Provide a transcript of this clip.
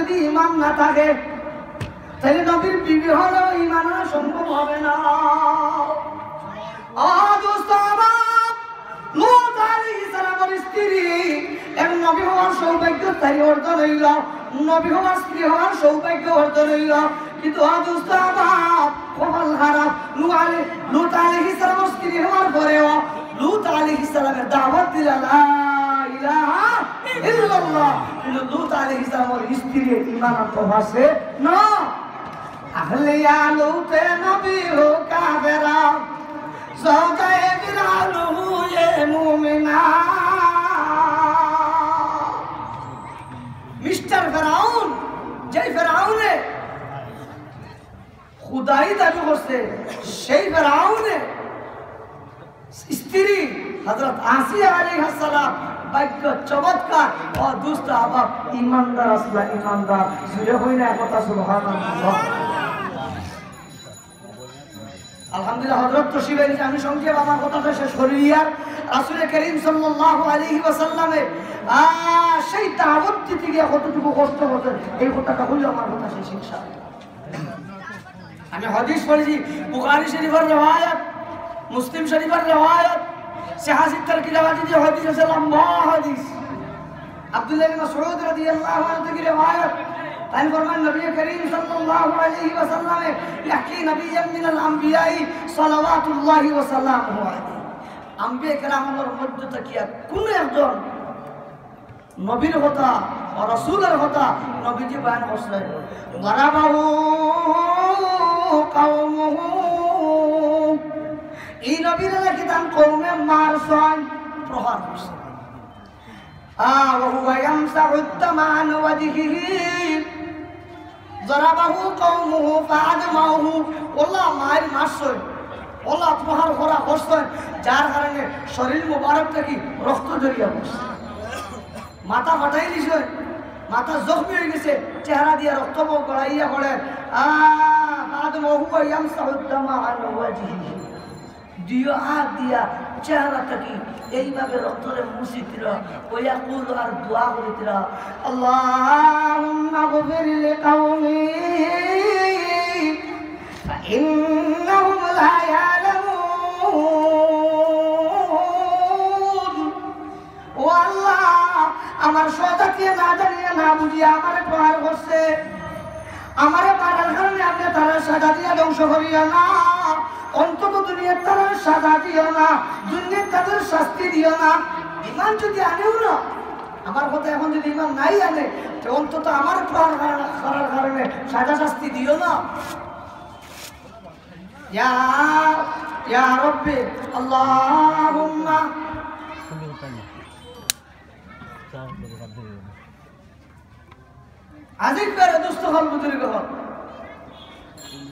যদি ঈমান না থাকে তাহলে নবীর বিবি হলেও ঈমান আনা সম্ভব হবে না। দোস্ত আমার, লূত আলাইহিস সালামের স্ত্রী এক নবী হওয়ার সৌভাগ্য তাই অর্জন হইল, নবী হওয়ার স্ত্রী হওয়ার সৌভাগ্য অর্জন হইল। কিন্তু দোস্ত আমার কপাল খারাপ, লূত আলাইহিস সালামের স্ত্রী হওয়ার পরেও লূত আলাইহিস সালামের দাওয়াত দিল লা ইলাহা ইল্লাল্লাহ, কিন্তু লূত আলাইহিস সালামের স্ত্রী ঈমান আনতে পারছে না। আহলে ইয়া লূত নবী হো কাফেরা সওজায়ে ফিরআউন হুয়ে মুমিনা। মিস্টার ফিরআউন, যে ফিরআউনে খুদাই দাবি করছে, সেই ফিরআউনে স্ত্রী হযরত আসিয়া আলাইহিস সালাম বাক্য চমৎকার ও দুষ্ট আবার ইমানদার আসলা, ইমানদার জুড়ে হই না কথা সুবহানাল্লাহ। আলহামদুলিল্লাহ হযরত তশরিফ এনেছে, আমি সংক্ষেপ আমার কথাটা শেষ করি। রাসূল করিম সাল্লাল্লাহু আলাইহি ওয়াসাল্লামে সেই দাওয়াত দিতে গিয়ে কতটুকু কষ্ট করতে, এই কথাটা হইল আমার কথা শেষ ইনশাআল্লাহ। আমি হাদিস পড়েছি, বুখারী শরীফের riwayat, মুসলিম শরীফের riwayat, সিহাহ তারকিলাওয়াতি যে হাদিস আছে, লম্বা হাদিস। আব্দুল্লাহ ইবনে মাসউদ রাদিয়াল্লাহু আনহু থেকে riwayat, তাই ফরমান নবী করিম সাল্লাল্লাহু আলাইহি ওয়াসাল্লাম ইয়াহকি নবিয়্যান মিনাল আমবিয়াই সালাওয়াতুল্লাহি ওয়া সালামুহু আলাইহি, আম্বিয়া কেরামের মধ্যে থেকে কোন একজন নবীর কথা ও রাসূলের কথা নবীজি বয়ান করছেন। মারাবাহু কওমুহু, এই নবীর নাকি তার কওমে মারছেন, প্রহার করছেন। ওয়া হুয়া ইয়ামসাহু আত-তামা আন ওয়াজহিহি যরাবাহু কওমুহু ফাআদমাহু, আল্লাহ মায়ের মারছেন, আল্লাহ প্রহার করা করছেন, যার কারণে শরীর মুবারক থেকে রক্ত জড়িয়ে পড়ছে, মাথা ফাটাই দিছে, মাথা জখমি হয়ে গেছে, চেহারা দিয়ে রক্ত গড়াইয়া পড়ে। ফাআদমাহু ইয়ামসাহু আত-তামা আন ওয়াজহিহি, দিও হাত দিয়া চেহারা থেকে এইভাবে রক্তরে মুছিতিরা, ওয়া কুল আর দোয়া করিতিরা, আল্লাহুম্মা গফির লিকাওমি ফাইন্নাহুম লা ইয়ালামুন। ও আল্লাহ, আমার সজাতিয়ে না জানিয়ে না বুঝিয়ে আমারে প্রহার করছে, আমারে মারার কারণে আপনি তারা সাজা দিয়ে ধ্বংস করিও না, অন্তত দুনিয়ার তারা সাজা দিও না, দুনিয়ার তাদের শাস্তি দিও না। ইমান যদি আনেও না, আমার কথা এখন যদি ইমান নাই আনে, তো অন্তত আমার প্রহার করার কারণে সাজা শাস্তি দিও না। ইয়া রব্বি আল্লাহুম্মা আজিক করে দুস্থ হল বুজুর্গ হল।